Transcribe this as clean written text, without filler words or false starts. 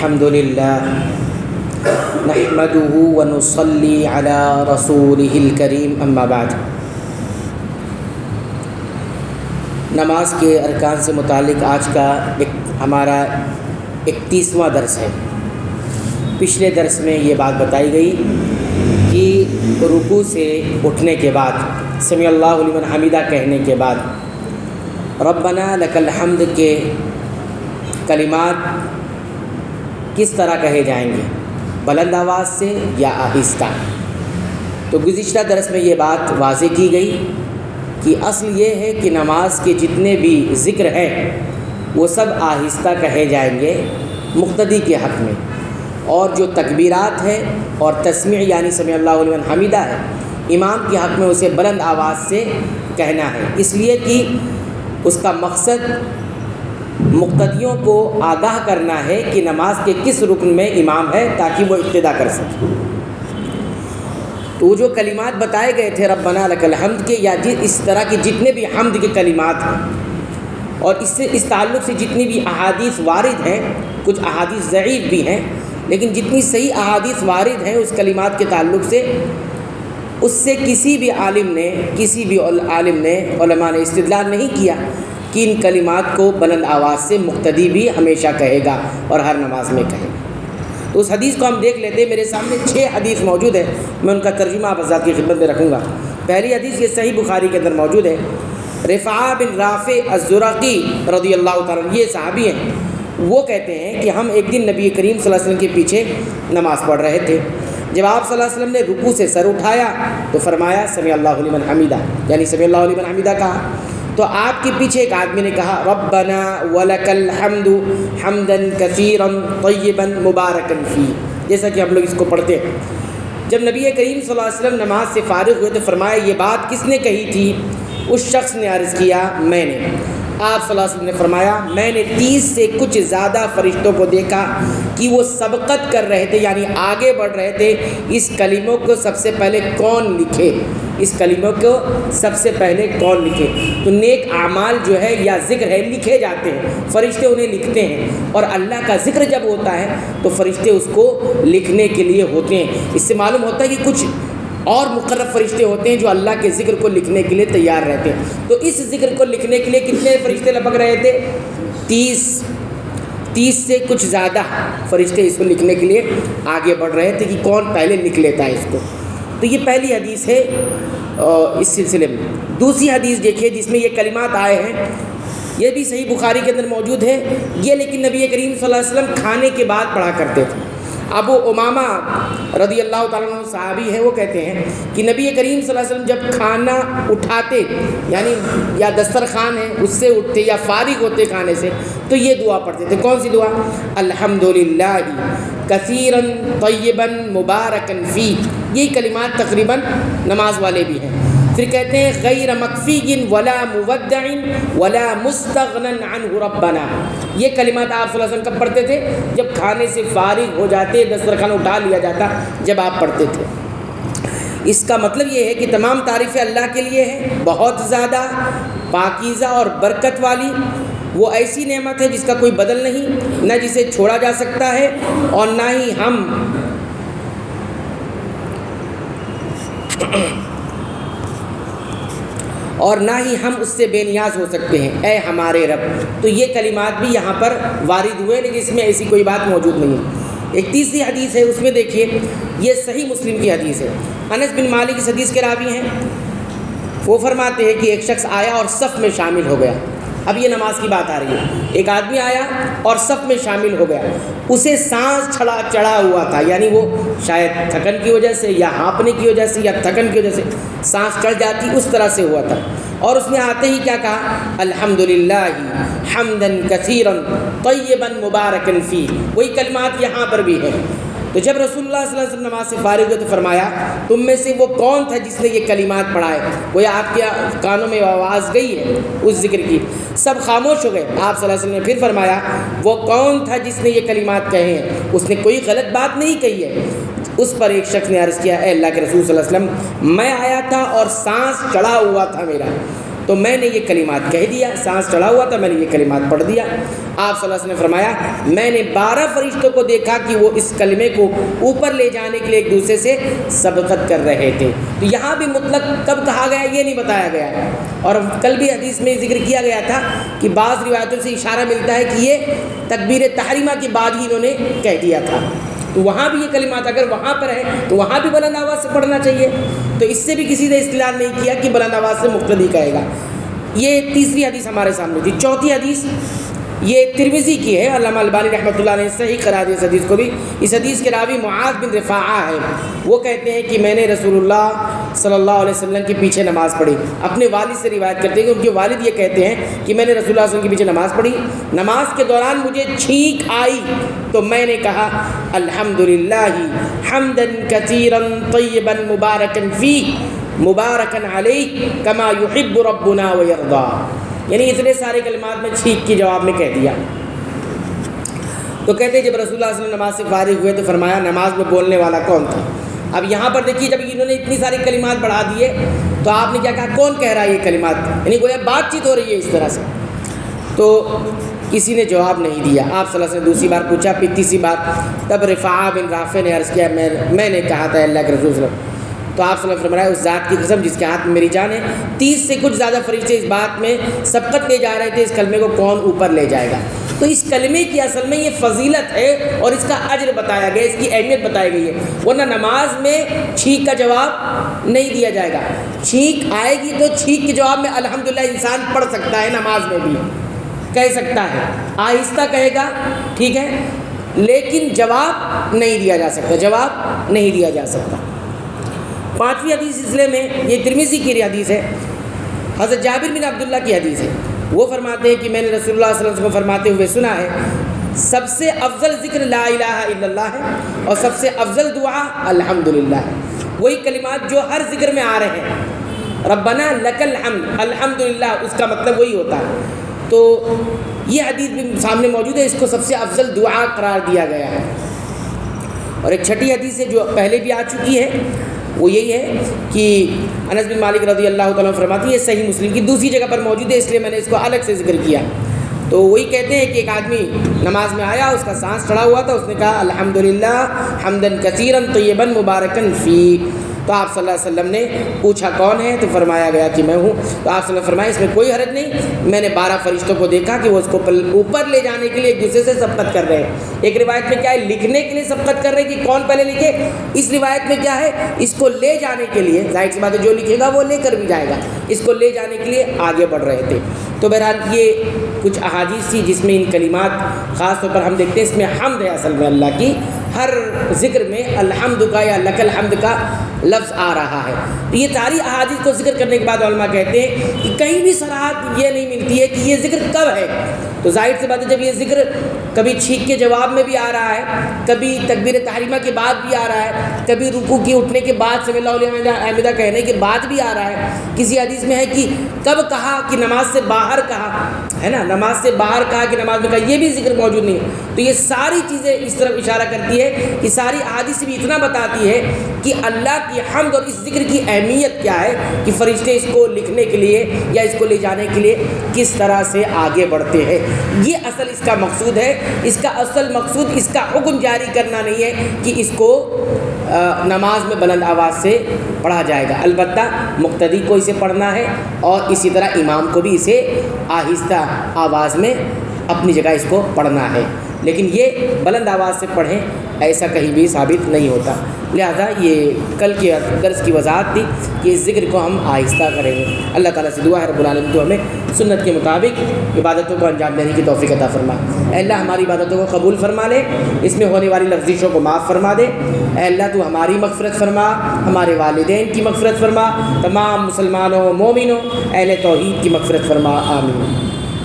الحمد للہ نحمده ونصلی علی رسولہ الکریم اما بعد۔ نماز کے ارکان سے متعلق آج کا ہمارا 31واں درس ہے۔ پچھلے درس میں یہ بات بتائی گئی کہ رکوع سے اٹھنے کے بعد سمیع اللہ لمن حمیدہ کہنے کے بعد ربنا لک الحمد کے کلمات کس طرح کہے جائیں گے، بلند آواز سے یا آہستہ؟ تو گزشتہ درس میں یہ بات واضح کی گئی کہ اصل یہ ہے کہ نماز کے جتنے بھی ذکر ہیں وہ سب آہستہ کہے جائیں گے مقتدی کے حق میں، اور جو تکبیرات ہیں اور تسمیع یعنی سمیع اللہ لمن حمیدہ ہے امام کے حق میں اسے بلند آواز سے کہنا ہے، اس لیے کہ اس کا مقصد مقتدیوں کو آگاہ کرنا ہے کہ نماز کے کس رکن میں امام ہے تاکہ وہ اقتدا کر سکے۔ تو جو کلمات بتائے گئے تھے ربنا لک الحمد کے یا اس طرح کے جتنے بھی حمد کے کلمات ہیں، اور اس تعلق سے جتنی بھی احادیث وارد ہیں، کچھ احادیث ضعیف بھی ہیں لیکن جتنی صحیح احادیث وارد ہیں اس کلمات کے تعلق سے، اس سے کسی بھی عالم نے علماء نے استدلال نہیں کیا کہ ان کلمات کو بلند آواز سے مقتدی بھی ہمیشہ کہے گا اور ہر نماز میں کہے گا۔ تو اس حدیث کو ہم دیکھ لیتے ہیں۔ میرے سامنے 6 حدیث موجود ہے، میں ان کا ترجمہ آپ حضرات کی خدمت میں رکھوں گا۔ پہلی حدیث یہ صحیح بخاری کے اندر موجود ہے، رفاعہ بن رافع الزرقی رضی اللہ تعالیٰ عنہ، یہ صحابی ہیں، وہ کہتے ہیں کہ ہم ایک دن نبی کریم صلی اللہ علیہ وسلم کے پیچھے نماز پڑھ رہے تھے۔ جب آپ صلی اللہ علیہ وسلم نے رکوع سے سر اٹھایا تو فرمایا سمیع اللہ لمن حمیدہ، یعنی سمیع اللہ لمن حمیدہ کہا۔ تو آپ کے پیچھے ایک آدمی نے کہا ربنا ولک الحمد حمدا کثیرا طیبا مبارکا فی، جیسا کہ ہم لوگ اس کو پڑھتے ہیں۔ جب نبی کریم صلی اللہ علیہ وسلم نماز سے فارغ ہوئے تو فرمایا یہ بات کس نے کہی تھی؟ اس شخص نے عرض کیا میں نے۔ آپ صلی اللہ علیہ وسلم نے فرمایا میں نے 30 سے کچھ زیادہ فرشتوں کو دیکھا کہ وہ سبقت کر رہے تھے، یعنی آگے بڑھ رہے تھے، اس کلموں کو سب سے پہلے کون لکھے، اس کلموں کو سب سے پہلے کون لکھے۔ تو نیک اعمال جو ہے یا ذکر ہے لکھے جاتے ہیں، فرشتے انہیں لکھتے ہیں، اور اللہ کا ذکر جب ہوتا ہے تو فرشتے اس کو لکھنے کے لیے ہوتے ہیں۔ اس سے معلوم ہوتا ہے کہ کچھ اور مقرب فرشتے ہوتے ہیں جو اللہ کے ذکر کو لکھنے کے لیے تیار رہتے ہیں۔ تو اس ذکر کو لکھنے کے لیے کتنے فرشتے لپک رہے تھے؟ 30 سے کچھ زیادہ فرشتے اس کو لکھنے کے لیے آگے بڑھ رہے تھے کہ کون پہلے لکھ لیتا ہے اس کو۔ تو یہ پہلی حدیث ہے اس سلسلے میں۔ دوسری حدیث دیکھیے جس میں یہ کلمات آئے ہیں، یہ بھی صحیح بخاری کے اندر موجود ہے، یہ لیکن نبی کریم صلی اللہ علیہ وسلم کھانے کے بعد پڑھا کرتے تھے۔ ابو امامہ رضی اللہ تعالیٰ عنہ صحابی ہے، وہ کہتے ہیں کہ نبی کریم صلی اللہ علیہ وسلم جب کھانا اٹھاتے، یعنی یا دسترخوان ہے اس سے اٹھتے یا فارغ ہوتے کھانے سے، تو یہ دعا پڑھتے تھے۔ کون سی دعا؟ الحمدللہ کثیرا طیبا مبارکا فی، یہی کلمات تقریباً نماز والے بھی ہیں۔ پھر کہتے ہیں غیر مکفی ولا مودع ولا مستغنا عنہ ربنا، یہ کلمات آپ صلی اللہ علیہ وسلم کب پڑھتے تھے؟ جب کھانے سے فارغ ہو جاتے، دسترخوان اٹھا لیا جاتا، جب آپ پڑھتے تھے۔ اس کا مطلب یہ ہے کہ تمام تعریفیں اللہ کے لیے ہیں، بہت زیادہ پاکیزہ اور برکت والی، وہ ایسی نعمت ہے جس کا کوئی بدل نہیں، نہ جسے چھوڑا جا سکتا ہے اور نہ ہی ہم اس سے بے نیاز ہو سکتے ہیں، اے ہمارے رب۔ تو یہ کلمات بھی یہاں پر وارد ہوئے لیکن اس میں ایسی کوئی بات موجود نہیں ہے۔ ایک تیسری حدیث ہے، اس میں دیکھیے یہ صحیح مسلم کی حدیث ہے، انس بن مالک اس حدیث کے راوی ہیں، وہ فرماتے ہیں کہ ایک شخص آیا اور صف میں شامل ہو گیا۔ اب یہ نماز کی بات آ رہی ہے، ایک آدمی آیا اور صف میں شامل ہو گیا، اسے سانس چڑھا ہوا تھا، یعنی وہ شاید تھکن کی وجہ سے یا ہانپنے کی وجہ سے یا تھکن کی وجہ سے سانس چڑھ جاتی، اس طرح سے ہوا تھا، اور اس نے آتے ہی کیا کہا؟ الحمدللہ حمدا کثیرا طیبا مبارکا فی، وہی کلمات یہاں پر بھی ہیں۔ تو جب رسول اللہ صلی اللہ علیہ وسلم نماز سے فارغ ہوئے تو فرمایا تم میں سے وہ کون تھا جس نے یہ کلمات پڑھائے؟ وہ آپ کے کانوں میں آواز گئی ہے اس ذکر کی، سب خاموش ہو گئے۔ آپ صلی اللہ علیہ وسلم نے پھر فرمایا وہ کون تھا جس نے یہ کلمات کہے ہیں؟ اس نے کوئی غلط بات نہیں کہی ہے۔ اس پر ایک شخص نے عرض کیا اے اللہ کے رسول صلی اللہ علیہ وسلم، میں آیا تھا اور سانس چڑھا ہوا تھا میرا، تو میں نے یہ کلمات کہہ دیا، سانس چڑھا ہوا تھا، میں نے یہ کلمات پڑھ دیا۔ آپ صلی اللہ علیہ وسلم نے فرمایا میں نے 12 فرشتوں کو دیکھا کہ وہ اس کلمے کو اوپر لے جانے کے لیے ایک دوسرے سے سبقت کر رہے تھے۔ تو یہاں بھی مطلق کب کہا گیا یہ نہیں بتایا گیا ہے، اور کل بھی حدیث میں ذکر کیا گیا تھا کہ بعض روایتوں سے اشارہ ملتا ہے کہ یہ تکبیر تحریمہ کے بعد ہی انہوں نے کہہ دیا تھا۔ تو وہاں بھی یہ کلمات اگر وہاں پر ہے تو وہاں بھی بلند آواز سے پڑھنا چاہیے، تو اس سے بھی کسی نے استدلال نہیں کیا کہ بلند آواز سے مقتدی کہے گا۔ یہ تیسری حدیث ہمارے سامنے تھی۔ چوتھی حدیث یہ ترمذی کی ہے، علامہ البانی رحمۃ اللہ نے صحیح قرار دیا اس حدیث کو بھی۔ اس حدیث کے راوی معاذ بن رفاعہ ہے، وہ کہتے ہیں کہ میں نے رسول اللہ صلی اللہ علیہ وسلم کے پیچھے نماز پڑھی۔ اپنے والد سے روایت کرتے ہیں کہ ان کے والد یہ کہتے ہیں کہ میں نے رسول اللہ صلی اللہ علیہ وسلم کے پیچھے نماز پڑھی، نماز کے دوران مجھے چھینک آئی تو میں نے کہا الحمدللہ حمدا کثیرا طیبا مبارکا فیہ مبارکا علیہ کما یحب ربنا ویرضا، یعنی اتنے سارے کلمات میں چھینک کے جواب میں کہہ دیا۔ تو کہتے ہیں جب رسول اللہ صلی اللہ علیہ وسلم نماز سے فارغ ہوئے تو فرمایا نماز میں بولنے والا کون تھا؟ اب یہاں پر دیکھیے جب انہوں نے اتنی ساری کلمات بڑھا دیے تو آپ نے کیا کہا کون کہہ رہا ہے یہ کلمات، یعنی گویا بات چیت ہو رہی ہے اس طرح سے۔ تو کسی نے جواب نہیں دیا۔ آپ صلی اللہ علیہ وسلم نے دوسری بار پوچھا، پھر تیسری بار، تب رفاعہ بن رافع نے عرض کیا میں نے کہا تھا اللہ کے رسول صلی اللہ علیہ وسلم۔ تو آپ صلی اللہ علیہ وسلم فرمایا اس ذات کی قسم جس کے ہاتھ میں میری جان ہے، 30 سے کچھ زیادہ فرشتے اس بات میں سبقت لے جا رہے تھے اس کلمے کو کون اوپر لے جائے گا۔ تو اس کلمے کی اصل میں یہ فضیلت ہے اور اس کا اجر بتایا گیا، اس کی اہمیت بتائی گئی ہے، ورنہ نماز میں چھینک کا جواب نہیں دیا جائے گا۔ چھینک آئے گی تو چھینک کے جواب میں الحمدللہ انسان پڑھ سکتا ہے، نماز میں بھی کہہ سکتا ہے، آہستہ کہے گا ٹھیک ہے، لیکن جواب نہیں دیا جا سکتا، جواب نہیں دیا جا سکتا۔ پانچویں حدیث سلسلے میں یہ ترمذی کی حدیث ہے، حضرت جابر بن عبداللہ کی حدیث ہے۔ وہ فرماتے ہیں کہ میں نے رسول اللہ صلی اللہ علیہ وسلم کو فرماتے ہوئے سنا ہے سب سے افضل ذکر لا الہ الا اللہ ہے اور سب سے افضل دعا الحمدللہ ہے۔ وہی کلمات جو ہر ذکر میں آ رہے ہیں، ربنا لک الحمد، الحمدللہ اس کا مطلب وہی ہوتا ہے۔ تو یہ حدیث بھی سامنے موجود ہے، اس کو سب سے افضل دعا قرار دیا گیا ہے۔ اور ایک چھٹی حدیث ہے جو پہلے بھی آ چکی ہے، وہ یہی ہے کہ انس بن مالک رضی اللہ تعالیٰ فرماتی ہے، صحیح مسلم کی دوسری جگہ پر موجود ہے اس لیے میں نے اس کو الگ سے ذکر کیا۔ تو وہی کہتے ہیں کہ ایک آدمی نماز میں آیا، اس کا سانس چڑھا ہوا تھا، اس نے کہا الحمدللہ حمدا کثیرا طیبا مبارکا فیہ۔ تو آپ صلی اللہ علیہ وسلم نے پوچھا کون ہے؟ تو فرمایا گیا کہ میں ہوں۔ تو آپ صلی اللہ علیہ وسلم فرمایا اس میں کوئی حرج نہیں، میں نے 12 فرشتوں کو دیکھا کہ وہ اس کو اوپر لے جانے کے لیے ایک دوسرے سے سبقت کر رہے ہیں۔ ایک روایت میں کیا ہے لکھنے کے لیے سبقت کر رہے ہیں کہ کون پہلے لکھے، اس روایت میں کیا ہے اس کو لے جانے کے لیے، ظاہر سی بات ہے جو لکھے گا وہ لے کر بھی جائے گا، اس کو لے جانے کے لیے آگے بڑھ رہے تھے۔ تو بہرحال یہ کچھ احادیث تھی جس میں ان کلمات خاص طور پر ہم دیکھتے ہیں اس میں حمد ہے، اصل میں اللہ کی ہر ذکر میں الحمد کا یا لک الحمد کا لفظ آ رہا ہے۔ تو یہ ساری احادیث کو ذکر کرنے کے بعد علماء کہتے ہیں کہ کہیں بھی صراحت یہ نہیں ملتی ہے کہ یہ ذکر کب ہے۔ تو ظاہر سی بات ہے جب یہ ذکر کبھی چھینک کے جواب میں بھی آ رہا ہے، کبھی تکبیر تحریمہ کے بعد بھی آ رہا ہے، کبھی رکوع کی اٹھنے کے بعد سمی اللہ لمن حمدہ کہنے کے بعد بھی آ رہا ہے، کسی حدیث میں ہے کہ کب کہا کہ نماز سے باہر کہا ہے نا، نماز سے باہر کہا کہ نماز میں کہا، یہ بھی ذکر موجود نہیں ہے۔ تو یہ ساری چیزیں اس طرف اشارہ کرتی ہے کہ ساری احادیث بھی اتنا بتاتی ہے کہ اللہ کی حمد اور اس ذکر کی اہمیت کیا ہے کہ فرشتے اس کو لکھنے کے لیے یا اس کو لے جانے کے لیے کس طرح سے آگے بڑھتے ہیں۔ یہ اصل اس کا مقصود ہے، اس کا اصل مقصود اس کا حکم جاری کرنا نہیں ہے کہ اس کو نماز میں بلند آواز سے پڑھا جائے گا، البتہ مقتدی کو اسے پڑھنا ہے اور اسی طرح امام کو بھی اسے آہستہ آواز میں اپنی جگہ اس کو پڑھنا ہے، لیکن یہ بلند آواز سے پڑھیں ایسا کہیں بھی ثابت نہیں ہوتا۔ لہذا یہ کل کے درس کی وضاحت تھی کہ اس ذکر کو ہم آہستہ کریں گے۔ اللہ تعالیٰ سے دعا ہے رب العالمین تو ہمیں سنت کے مطابق عبادتوں کو انجام دینے کی توفیق عطا فرما۔ اے اللہ ہماری عبادتوں کو قبول فرما لے، اس میں ہونے والی لغزشوں کو معاف فرما دے۔ اے اللہ تو ہماری مغفرت فرما، ہمارے والدین کی مغفرت فرما، تمام مسلمانوں مومنوں اہل توحید کی مغفرت فرما، آمین۔